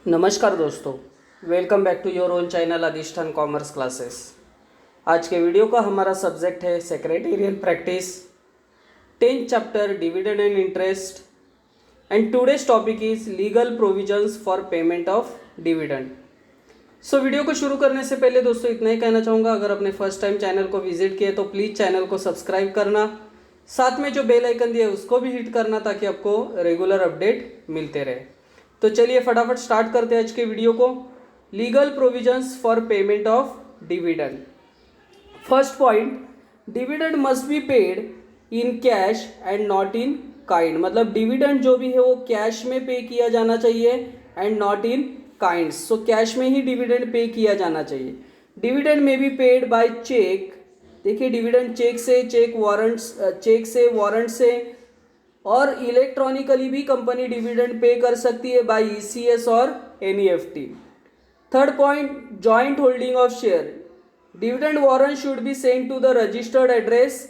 नमस्कार दोस्तों, welcome back to your own channel Adhishthan commerce classes. आज के वीडियो का हमारा सब्जेक्ट है secretarial practice 10th chapter dividend and interest and today's topic is legal provisions for payment of dividend. So video को शुरू करने से पहले दोस्तों इतना ही कहना चाहूँगा, अगर आपने फर्स्ट टाइम चैनल को विजिट किया तो प्लीज़ चैनल को सब्सक्राइब करना, साथ में जो बेल आइकन दिया है उसको भी हिट करना ताकि आपको रेगुलर अपडेट मिलते रहे। तो चलिए फटाफट स्टार्ट करते हैं आज के वीडियो को। Legal provisions for payment of dividend. First point, dividend must be paid in cash and not in kind. मतलब डिविडेंड जो भी है वो कैश में पे किया जाना चाहिए and not in kinds. So cash में ही डिविडेंड पे किया जाना चाहिए। डिविडेंड में बी पेड बाय चेक। देखिए डिविडेंड चेक से, चेक से, वारंट से और इलेक्ट्रॉनिकली भी कंपनी डिविडेंड पे कर सकती है बाय ईसीएस और NEFT. Third point, joint holding of share. Dividend warrant should be send to the registered address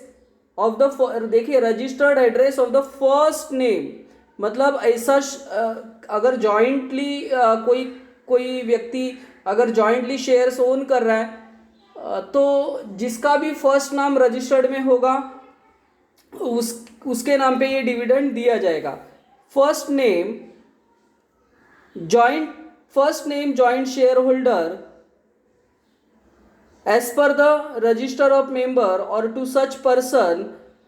of the, देखिए registered address of the first name. मतलब ऐसा अगर जॉइंटली कोई व्यक्ति अगर जॉइंटली शेयर्स ओन कर रहा है तो जिसका भी फर्स्ट नाम रजिस्टर्ड में होगा उसके नाम पे ये डिविडेंड दिया जाएगा। First name joint share holder as per the register of member और to such person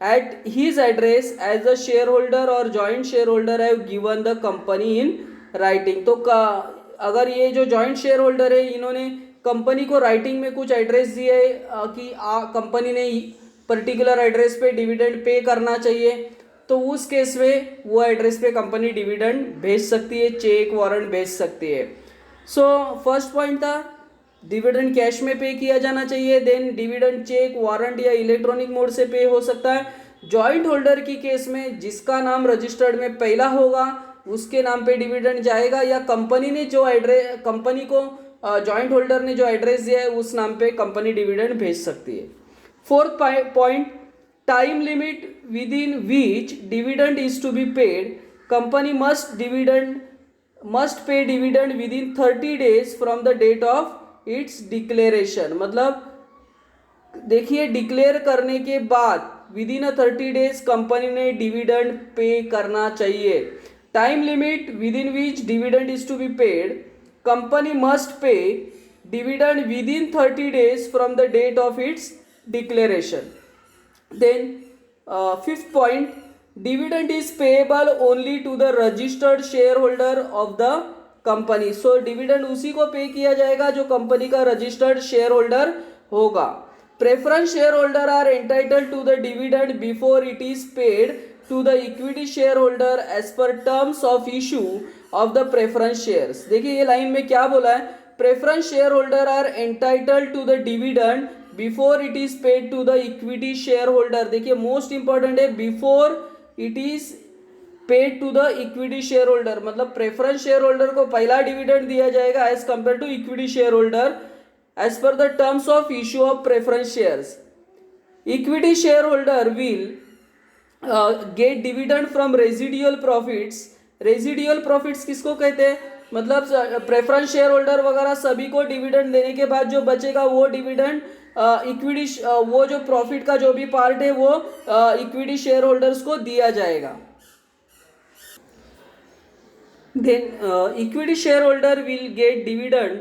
at his address as a share holder और joint share holder have given the company in writing. तो अगर ये जो joint share holder है इन्होंने company को writing में कुछ एड्रेस दिए है कि कंपनी ने पर्टिकुलर एड्रेस पे डिविडेंड पे करना चाहिए, तो उस केस में वो एड्रेस पे कंपनी डिविडेंड भेज सकती है, चेक वारंट भेज सकती है। सो फर्स्ट पॉइंट था डिविडेंड कैश में पे किया जाना चाहिए, देन डिविडेंड चेक, वारंट या इलेक्ट्रॉनिक मोड से पे हो सकता है। जॉइंट होल्डर की केस में जिसका नाम रजिस्टर्ड में पहला होगा उसके नाम पे डिविडेंड जाएगा, या कंपनी ने जो एड्रेस कंपनी को जॉइंट होल्डर ने जो एड्रेस दिया है उस नाम पे कंपनी डिविडेंड भेज सकती है। Fourth point, time limit within which dividend is to be paid. Company must pay dividend within 30 days from the date of its declaration. मतलब देखिए डिक्लेयर करने के बाद विद इन 30 days कंपनी ने dividend pay करना चाहिए। Time limit within which dividend is to be paid, company must pay dividend within 30 days from the date of its declaration. Then fifth point, dividend is payable only to the registered shareholder of the company. So dividend उसी को पे किया जाएगा जो company का registered shareholder होगा। Preference share holder are entitled to the dividend before it is paid to the equity share holder as per terms of issue of the preference shares. देखिए ये लाइन में क्या बोला है, preference share holder are entitled to the dividend before it is paid to the equity share holder. देखिए most important है, before it is paid to the equity share holder. मतलब preference share holder को पहला dividend दिया जाएगा as compare to equity share holder as per the terms of issue of preference shares. Equity share holder will get dividend from residual profits. Residual profits किसको कहते हैं, मतलब preference share holder वगैरह सभी को डिविडेंड देने के बाद जो बचेगा वो डिविडेंड इक्विटी वो जो प्रॉफिट का जो भी पार्ट है वो इक्विटी शेयर होल्डर्स को दिया जाएगा। Then equity share holder will get dividend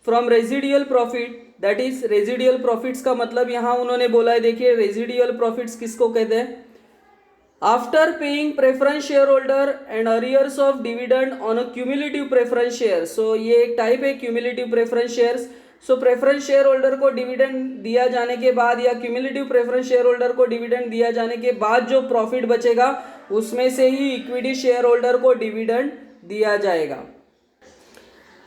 from residual profit, that is residual profits का मतलब यहाँ उन्होंने बोला है, देखिए रेजिडियल प्रॉफिट्स किसको कहते हैं, after paying preference share holder and arrears of dividend on a cumulative preference share. So ये एक टाइप है cumulative preference shares. So preference share holder को डिविडेंड दिया जाने के बाद या क्यूमुलेटिव प्रेफरेंस शेयर होल्डर को डिविडेंड दिया जाने के बाद जो प्रॉफिट बचेगा उसमें से ही इक्विटी शेयर होल्डर को डिविडेंड दिया जाएगा।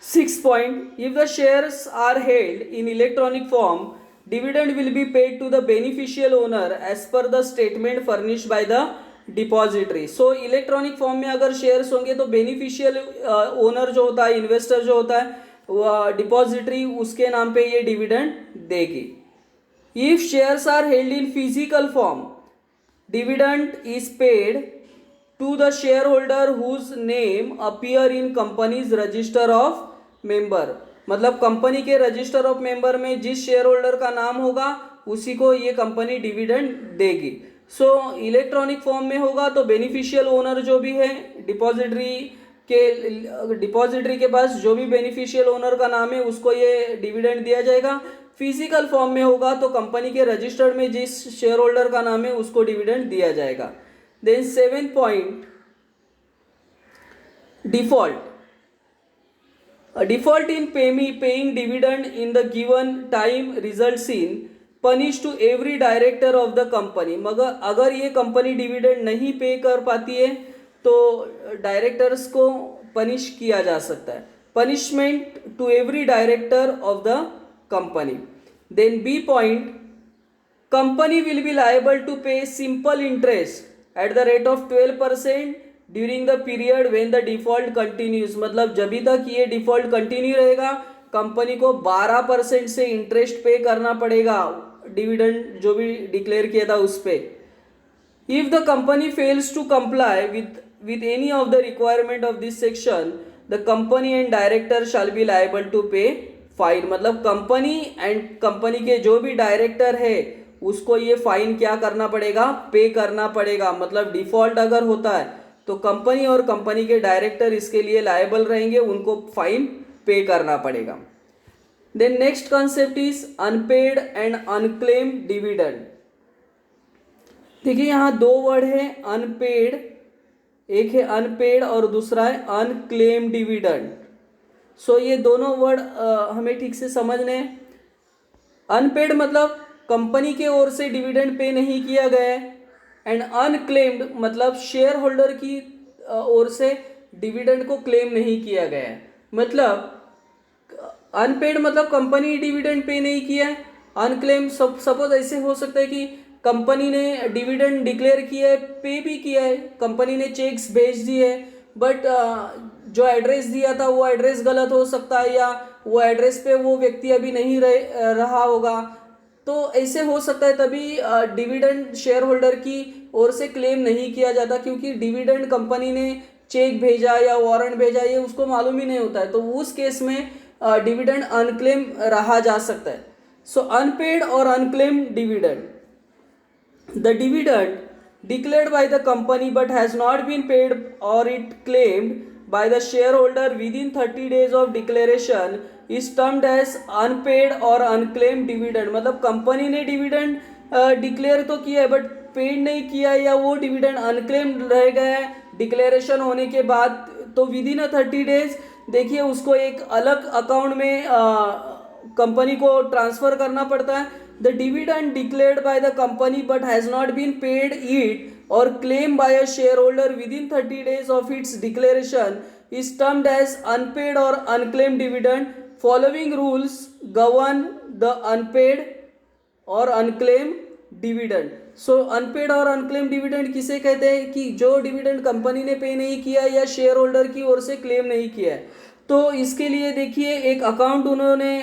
6 point, if the shares are held in electronic form dividend will be paid to the beneficial owner as per the statement furnished by the depository. So electronic form में अगर shares होंगे तो beneficial owner जो होता है, investor जो होता है, डिपॉजिटरी उसके नाम पे ये डिविडेंड देगी। If shares are held in physical form dividend is paid to the share holder whose name appear in company's register of member, मतलब कंपनी के रजिस्टर ऑफ मेंबर में जिस शेयर होल्डर का नाम होगा उसी को ये कंपनी डिविडेंड देगी। सो इलेक्ट्रॉनिक फॉर्म में होगा तो बेनिफिशियल ओनर जो भी है डिपॉजिटरी के पास जो भी बेनिफिशियल ओनर का नाम है उसको ये डिविडेंड दिया जाएगा। फिजिकल फॉर्म में होगा तो कंपनी के रजिस्टर्ड में जिस शेयर होल्डर का नाम है उसको डिविडेंड दिया जाएगा। Then 7 point, default. Default in paying dividend in the given time results in punish to every director of the company. मगर अगर ये कंपनी डिविडेंड नहीं पे कर पाती है तो डायरेक्टर्स को पनिश किया जा सकता है। Punishment to every director of the company. Then B point, company will be liable to pay simple interest at the rate of 12% during the period when the default continues, मतलब जब तक ये default continue रहेगा company को 12% से interest पे करना पड़ेगा डिविडेंड जो भी डिक्लेयर किया था उस पे। If the company fails to comply with any of the requirement of this section, the company and director shall be liable to pay fine, मतलब कंपनी के जो भी डायरेक्टर है उसको ये फाइन क्या करना पड़ेगा, पे करना पड़ेगा। मतलब डिफॉल्ट अगर होता है तो कंपनी और कंपनी के डायरेक्टर इसके लिए लायबल रहेंगे, उनको फाइन पे करना पड़ेगा। Then next concept is unpaid and unclaimed dividend. देखिए यहाँ दो वर्ड है अनपेड, एक है अनपेड और दूसरा है अनक्लेम डिविडेंड। सो ये दोनों वर्ड हमें ठीक से समझने हैं। अनपेड मतलब कंपनी के ओर से डिविडेंड पे नहीं किया गया है, एंड अनक्लेम्ड मतलब शेयर होल्डर की ओर से डिविडेंड को क्लेम नहीं किया गया है। मतलब अनपेड मतलब कंपनी डिविडेंड पे नहीं किया है। अनक्लेम सपोज ऐसे हो सकता है कि कंपनी ने डिविडेंड डिक्लेयर किया है, पे भी किया है, कंपनी ने चेक्स भेज दिए है, बट जो एड्रेस दिया था वो एड्रेस गलत हो सकता है या वो एड्रेस पे वो व्यक्ति अभी नहीं रहा होगा, तो ऐसे हो सकता है तभी डिविडेंड शेयर होल्डर की ओर से क्लेम नहीं किया जाता, क्योंकि डिविडेंड कंपनी ने चेक भेजा या वारंट भेजा ये उसको मालूम ही नहीं होता है, तो उस केस में डिविडेंड अनक्लेम रहा जा सकता है। सो अनपेड और unclaim dividend, the dividend declared by the company but has not been paid or it claimed by the shareholder within 30 days of declaration is termed as unpaid or unclaimed dividend। मतलब company ने dividend declare तो किया है but paid नहीं किया या वो dividend unclaimed रह गया है डिक्लेरेशन होने के बाद, तो विद इन 30 डेज देखिए उसको एक अलग अकाउंट में कंपनी को ट्रांसफ़र करना पड़ता है। The dividend declared by the company but has not been paid it or claimed by a shareholder within 30 days of its declaration is termed as unpaid or unclaimed dividend। Following rules govern the unpaid or unclaimed dividend। So unpaid और unclaimed dividend किसे कहते हैं कि जो dividend company ने पे नहीं किया या शेयर होल्डर की ओर से क्लेम नहीं किया है। तो इसके लिए देखिए एक अकाउंट उन्होंने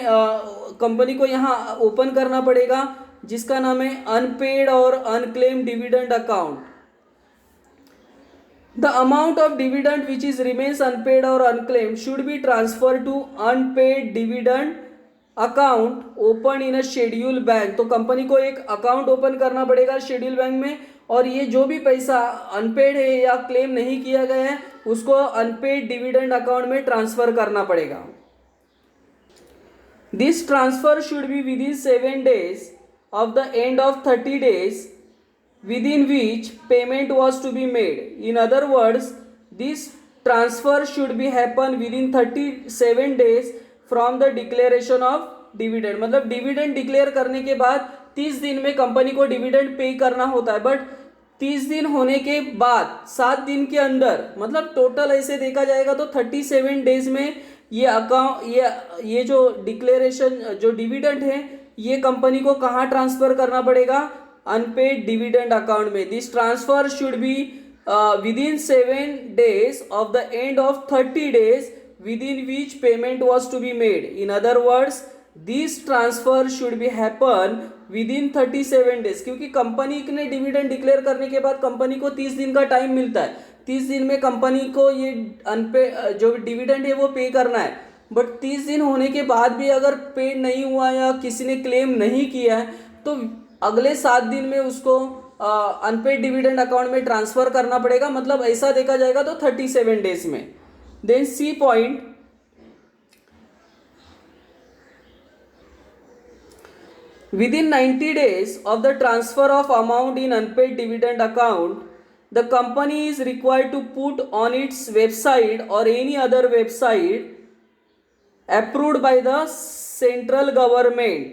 कंपनी को यहाँ ओपन करना पड़ेगा जिसका नाम है अनपेड और unclaimed dividend account. The amount of dividend which is remains unpaid और unclaimed should be transfer to unpaid dividend account open in a schedule bank. तो कंपनी को एक अकाउंट ओपन करना पड़ेगा शेड्यूल बैंक में, और ये जो भी पैसा अनपेड है या क्लेम नहीं किया गया है उसको अनपेड डिविडेंड अकाउंट में ट्रांसफर करना पड़ेगा। This transfer should be with in 7 days of the end of 30 days within which payment was to be made। In other words, this transfer should be happen within 37 days from the declaration of dividend। मतलब dividend declare करने के बाद 30 दिन में company को dividend pay करना होता है, बट 30 दिन होने के बाद 7 दिन के अंदर, मतलब टोटल ऐसे देखा जाएगा तो 37 डेज में ये अकाउंट ये जो डिक्लेरेशन जो डिविडेंड है ये कंपनी को कहाँ ट्रांसफर करना पड़ेगा, अनपेड डिविडेंड अकाउंट में। This transfer should be with in 7 days of the end of 30 days within which payment was to be made। In other words, this transfer should be happen within 37 days, क्योंकि company ने dividend declare करने के बाद company को 30 दिन का time मिलता है, 30 दिन में कंपनी को ये अनपे जो डिविडेंड है वो पे करना है, बट 30 दिन होने के बाद भी अगर पे नहीं हुआ या किसी ने क्लेम नहीं किया है तो अगले 7 दिन में उसको अनपेड डिविडेंड अकाउंट में ट्रांसफर करना पड़ेगा, मतलब ऐसा देखा जाएगा तो 37 डेज में। Then C point, within 90 days of the transfer of amount in unpaid dividend account, the company is required to put on its website or any other website approved by the central government।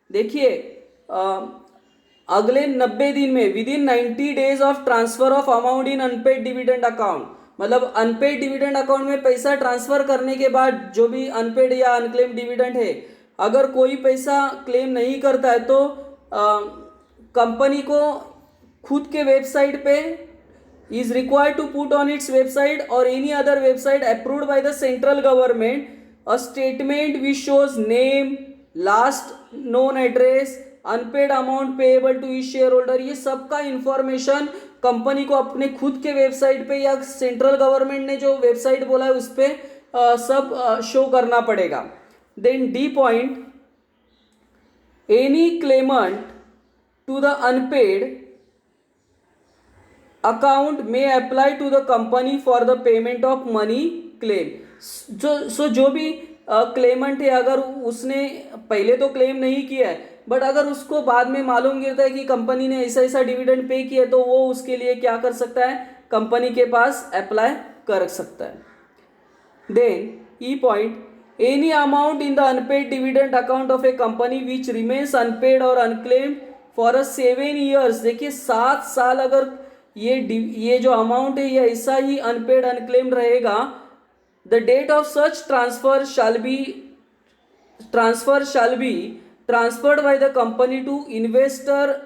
देखिए अगले 90 दिन में within 90 days of transfer of amount in unpaid dividend account, मतलब unpaid dividend account में पैसा transfer करने के बाद जो भी अनपेड या अनक्लेम डिविडेंड है, अगर कोई पैसा क्लेम नहीं करता है तो कंपनी को खुद के वेबसाइट पे is required to put on its website और any other website approved by the central government a statement which shows name, last known address, unpaid amount payable to each share holder. ये सब का information company को अपने खुद के website पे या सेंट्रल गवर्नमेंट ने जो वेबसाइट बोला है उस पर सब शो करना पड़ेगा। Then D point, any claimant to the unpaid account may apply to the company for the payment of money claim। जो भी क्लेमेंट है, अगर उसने पहले तो क्लेम नहीं किया है बट अगर उसको बाद में मालूम गिरता है कि कंपनी ने ऐसा ऐसा डिविडेंड पे किया तो वो उसके लिए क्या कर सकता है, कंपनी के पास अप्लाई कर सकता है। Then E point, any amount in the unpaid dividend account of a company which remains unpaid or unclaimed for a 7 years। देखिए 7 साल अगर ये जो अमाउंट है ये ऐसा ही अनपेड अनक्लेम्ड रहेगा, the date of such transfer shall be transferred by the company to investor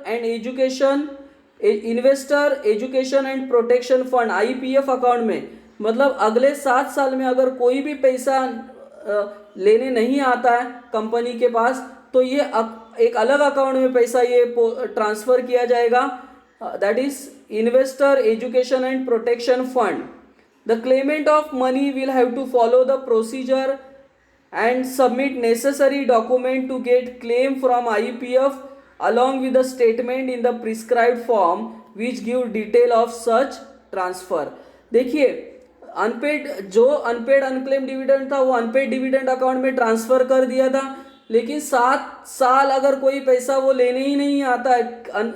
education and protection fund IPF account में। मतलब अगले 7 साल में अगर कोई भी पैसा लेने नहीं आता है कंपनी के पास तो ये एक अलग अकाउंट में पैसा ये ट्रांसफर किया जाएगा, that is investor education and protection fund. The claimant of money will have to follow the procedure and submit necessary document to get claim from IPF along with the statement in the prescribed form which give detail of such transfer। देखिए unpaid unclaim dividend था वो unpaid dividend account में transfer कर दिया था, लेकिन 7 साल अगर कोई पैसा वो लेने ही नहीं आता है,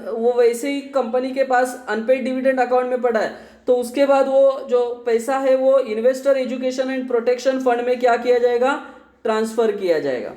वो वैसे ही कंपनी के पास अनपेड डिविडेंड अकाउंट में पड़ा है, तो उसके बाद वो जो पैसा है वो investor education and protection fund में क्या किया जाएगा, ट्रांसफर किया जाएगा।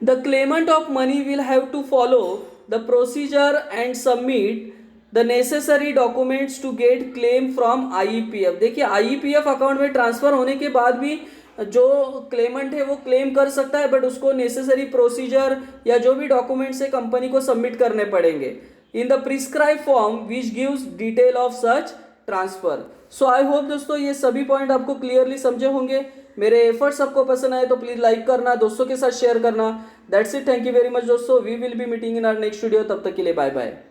The claimant of money will have to follow the procedure and submit the necessary documents to get claim from IPF। देखिए IPF अकाउंट में ट्रांसफर होने के बाद भी जो क्लेमेंट है वो क्लेम कर सकता है, बट उसको नेसेसरी प्रोसीजर या जो भी डॉक्यूमेंट्स है कंपनी को सबमिट करने पड़ेंगे in the prescribe form which gives detail of such transfer. So I hope दोस्तों ये सभी पॉइंट आपको क्लियरली समझे होंगे। मेरे एफर्ट्स आपको पसंद आए तो प्लीज लाइक करना, दोस्तों के साथ शेयर करना। That's it, thank you very much दोस्तों, we will be meeting in our next video. तब तक के लिए बाय बाय।